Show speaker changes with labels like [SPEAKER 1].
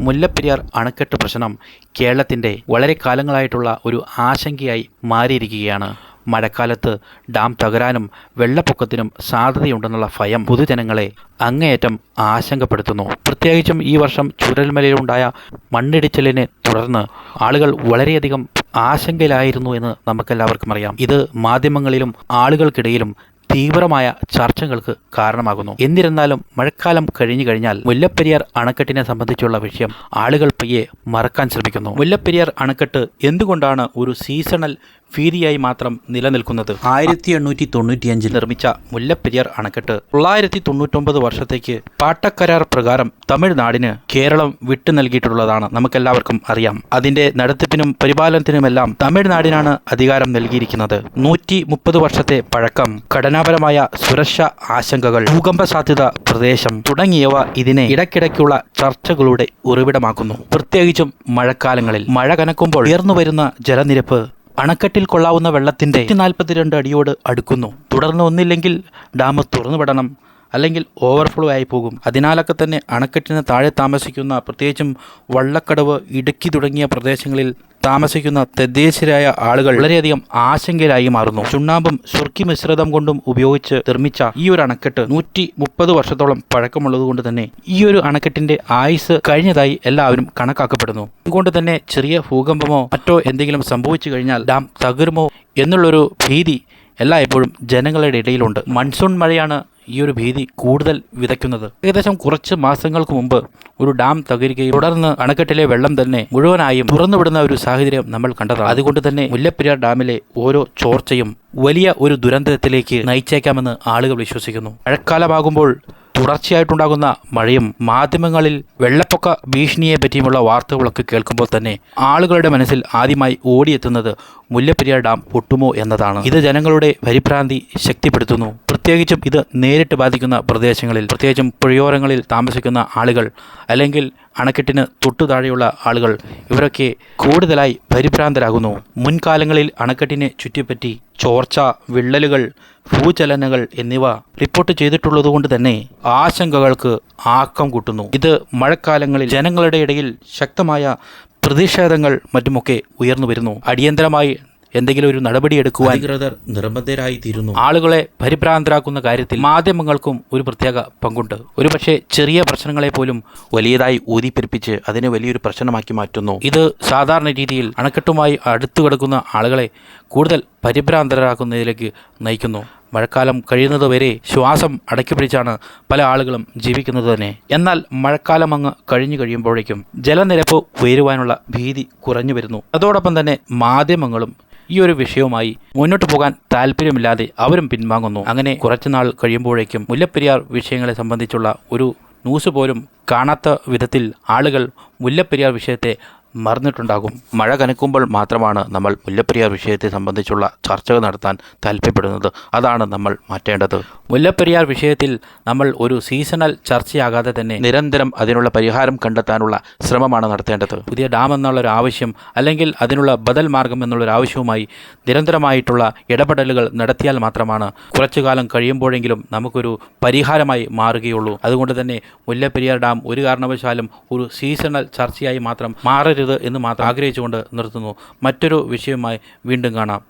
[SPEAKER 1] മുല്ലപ്പെരിയാർ അണക്കെട്ട് പ്രശ്നം കേരളത്തിൻ്റെ വളരെ കാലങ്ങളായിട്ടുള്ള ഒരു ആശങ്കയായി മാറിയിരിക്കുകയാണ്. മഴക്കാലത്ത് ഡാം തകരാനും വെള്ളപ്പൊക്കത്തിനും സാധ്യതയുണ്ടെന്നുള്ള ഭയം പൊതുജനങ്ങളെ അങ്ങേയറ്റം ആശങ്കപ്പെടുത്തുന്നു. പ്രത്യേകിച്ചും ഈ വർഷം ചൂരൽമലയിലുണ്ടായ മണ്ണിടിച്ചിലിനെ തുടർന്ന് ആളുകൾ വളരെയധികം ആശങ്കയിലായിരുന്നു എന്ന് നമുക്കെല്ലാവർക്കും അറിയാം. ഇത് മാധ്യമങ്ങളിലും ആളുകൾക്കിടയിലും തീവ്രമായ ചർച്ചകൾക്ക് കാരണമാകുന്നു. എന്നിരുന്നാലും മഴക്കാലം കഴിഞ്ഞു കഴിഞ്ഞാൽ മുല്ലപ്പെരിയാർ അണക്കെട്ടിനെ സംബന്ധിച്ചുള്ള വിഷയം ആളുകൾ പയ്യെ മറക്കാൻ ശ്രമിക്കുന്നു. മുല്ലപ്പെരിയാർ അണക്കെട്ട് എന്തുകൊണ്ടാണ് ഒരു സീസണൽ ഭീതിയായി മാത്രം നിലനിൽക്കുന്നത്? 1895 നിർമ്മിച്ച മുല്ലപ്പെരിയാർ അണക്കെട്ട് 999 വർഷത്തേക്ക് പാട്ടക്കരാർ പ്രകാരം തമിഴ്നാടിന് കേരളം വിട്ടു നൽകിയിട്ടുള്ളതാണ്. നമുക്കെല്ലാവർക്കും അറിയാം. അതിന്റെ നടത്തിപ്പിനും പരിപാലനത്തിനുമെല്ലാം തമിഴ്നാടിനാണ് അധികാരം നൽകിയിരിക്കുന്നത്. 130 വർഷത്തെ പഴക്കം, ഘടനാപരമായ സുരക്ഷാ ആശങ്കകൾ, ഭൂകമ്പ സാധ്യത പ്രദേശം തുടങ്ങിയവ ഇതിനെ ഇടയ്ക്കിടയ്ക്കുള്ള ചർച്ചകളുടെ ഉറവിടമാക്കുന്നു. പ്രത്യേകിച്ചും മഴക്കാലങ്ങളിൽ മഴ കനക്കുമ്പോൾ ഉയർന്നുവരുന്ന ജലനിരപ്പ് അണക്കെട്ടിൽ കൊള്ളാവുന്ന വെള്ളത്തിൻ്റെ 142 അടിയോട് അടുക്കുന്നു. തുടർന്ന് ഒന്നില്ലെങ്കിൽ ഡാം തുറന്നുവിടണം, അല്ലെങ്കിൽ ഓവർഫ്ലോ ആയി പോകും. അതിനാലൊക്കെ തന്നെ അണക്കെട്ടിന് താഴെ താമസിക്കുന്ന, പ്രത്യേകിച്ചും വള്ളക്കടവ്, ഇടുക്കി തുടങ്ങിയ പ്രദേശങ്ങളിൽ താമസിക്കുന്ന തദ്ദേശീയരായ ആളുകൾ വളരെയധികം ആശങ്കയിലായി മാറുന്നു. ചുണ്ണാമ്പും സുർക്കി മിശ്രിതം കൊണ്ടും ഉപയോഗിച്ച് നിർമ്മിച്ച ഈ ഒരു അണക്കെട്ട് 130 വർഷത്തോളം പഴക്കമുള്ളതുകൊണ്ട് തന്നെ ഈ ഒരു അണക്കെട്ടിന്റെ ആയുസ് കഴിഞ്ഞതായി എല്ലാവരും കണക്കാക്കപ്പെടുന്നു. അതുകൊണ്ട് തന്നെ ചെറിയ ഭൂകമ്പമോ മറ്റോ എന്തെങ്കിലും സംഭവിച്ചു കഴിഞ്ഞാൽ ഡാം തകരുമോ എന്നുള്ളൊരു ഭീതി എല്ലായ്പ്പോഴും ജനങ്ങളുടെ ഇടയിലുണ്ട്. മൺസൂൺ മഴയാണ് ഈ ഒരു ഭീതി കൂടുതൽ വിതയ്ക്കുന്നത്. ഏകദേശം കുറച്ച് മാസങ്ങൾക്ക് മുമ്പ് ഒരു ഡാം തകരുകയും തുടർന്ന് അണക്കെട്ടിലെ വെള്ളം തന്നെ മുഴുവനായും തുറന്നുവിടുന്ന ഒരു സാഹചര്യം നമ്മൾ കണ്ടതാണ്. അതുകൊണ്ട് തന്നെ മുല്ലപ്പെരിയാർ ഡാമിലെ ഓരോ ചോർച്ചയും വലിയ ഒരു ദുരന്തത്തിലേക്ക് നയിച്ചേക്കാമെന്ന് ആളുകൾ വിശ്വസിക്കുന്നു. മഴക്കാലമാകുമ്പോൾ തുടർച്ചയായിട്ടുണ്ടാകുന്ന മഴയും മാധ്യമങ്ങളിൽ വെള്ളപ്പൊക്ക ഭീഷണിയെ പറ്റിയുമുള്ള വാർത്തകളൊക്കെ കേൾക്കുമ്പോൾ തന്നെ ആളുകളുടെ മനസ്സിൽ ആദ്യമായി ഓടിയെത്തുന്നത് മുല്ലപ്പെരിയാർ ഡാം പൊട്ടുമോ എന്നതാണ്. ഇത് ജനങ്ങളുടെ പരിഭ്രാന്തി ശക്തിപ്പെടുത്തുന്നു. പ്രത്യേകിച്ചും ഇത് നേരിട്ട് ബാധിക്കുന്ന പ്രദേശങ്ങളിൽ, പ്രത്യേകിച്ചും പുഴയോരങ്ങളിൽ താമസിക്കുന്ന ആളുകൾ, അല്ലെങ്കിൽ അണക്കെട്ടിന് തൊട്ടു താഴെയുള്ള ആളുകൾ, ഇവരൊക്കെ കൂടുതലായി പരിഭ്രാന്തരാകുന്നു. മുൻകാലങ്ങളിൽ അണക്കെട്ടിനെ ചുറ്റിപ്പറ്റി ചോർച്ച, വിള്ളലുകൾ, ഭൂചലനങ്ങൾ എന്നിവ റിപ്പോർട്ട് ചെയ്തിട്ടുള്ളതുകൊണ്ട് തന്നെ ആശങ്കകൾക്ക് ആക്കം കൂട്ടുന്നു. ഇത് മഴക്കാലങ്ങളിൽ ജനങ്ങളുടെ ഇടയിൽ ശക്തമായ പ്രതിഷേധങ്ങൾ മറ്റുമൊക്കെ ഉയർന്നു വരുന്നു. അടിയന്തരമായി എന്തെങ്കിലും ഒരു നടപടിയെടുക്കുവാൻ അധികൃതർ നിർബന്ധരായി തീരുന്നു. ആളുകളെ പരിഭ്രാന്തരാക്കുന്ന കാര്യത്തിൽ മാധ്യമങ്ങൾക്കും ഒരു പ്രത്യേക പങ്കുണ്ട്. ഒരുപക്ഷെ ചെറിയ പ്രശ്നങ്ങളെ പോലും വലിയതായി ഊതിപ്പെരുപ്പിച്ച് അതിനെ വലിയൊരു പ്രശ്നമാക്കി മാറ്റുന്നു. ഇത് സാധാരണ രീതിയിൽ അണക്കെട്ടുമായി അടുത്തു കിടക്കുന്ന ആളുകളെ കൂടുതൽ പരിഭ്രാന്തരാക്കുന്നതിലേക്ക് നയിക്കുന്നു. മഴക്കാലം കഴിയുന്നതുവരെ ശ്വാസം അടക്കിപ്പിടിച്ചാണ് പല ആളുകളും ജീവിക്കുന്നത് തന്നെ. എന്നാൽ മഴക്കാലം അങ്ങ് കഴിഞ്ഞു കഴിയുമ്പോഴേക്കും ജലനിരപ്പ് ഉയരുവാനുള്ള ഭീതി കുറഞ്ഞു വരുന്നു. അതോടൊപ്പം തന്നെ മാധ്യമങ്ങളും ഈ ഒരു വിഷയവുമായി മുന്നോട്ട് പോകാൻ താല്പര്യമില്ലാതെ അവരും പിൻവാങ്ങുന്നു. അങ്ങനെ കുറച്ചുനാൾ കഴിയുമ്പോഴേക്കും മുല്ലപ്പെരിയാർ വിഷയങ്ങളെ സംബന്ധിച്ചുള്ള ഒരു ന്യൂസ് പോലും കാണാത്ത വിധത്തിൽ ആളുകൾ മുല്ലപ്പെരിയാർ വിഷയത്തെ മറന്നിട്ടുണ്ടാകും. മഴ കനക്കുമ്പോൾ മാത്രമാണ് നമ്മൾ മുല്ലപ്പെരിയാർ വിഷയത്തെ സംബന്ധിച്ചുള്ള ചർച്ചകൾ നടത്താൻ താല്പര്യപ്പെടുന്നത്. അതാണ് നമ്മൾ മാറ്റേണ്ടത്. മുല്ലപ്പെരിയാർ വിഷയത്തിൽ നമ്മൾ ഒരു സീസണൽ ചർച്ചയാകാതെ തന്നെ നിരന്തരം അതിനുള്ള പരിഹാരം കണ്ടെത്താനുള്ള ശ്രമമാണ് നടത്തേണ്ടത്. പുതിയ ഡാം എന്നുള്ളൊരു ആവശ്യം, അല്ലെങ്കിൽ അതിനുള്ള ബദൽ മാർഗം എന്നുള്ളൊരു ആവശ്യവുമായി നിരന്തരമായിട്ടുള്ള ഇടപെടലുകൾ നടത്തിയാൽ മാത്രമാണ് കുറച്ചു കാലം കഴിയുമ്പോഴെങ്കിലും നമുക്കൊരു പരിഹാരമായി മാറുകയുള്ളൂ. അതുകൊണ്ട് തന്നെ മുല്ലപ്പെരിയാർ ഡാം ഒരു കാരണവശാലും ഒരു സീസണൽ ചർച്ചയായി മാത്രം മാറരുത് എന്ന് മാത്രം ആഗ്രഹിച്ചുകൊണ്ട് നിർത്തുന്നു. മറ്റൊരു വിഷയവുമായി വീണ്ടും കാണാം.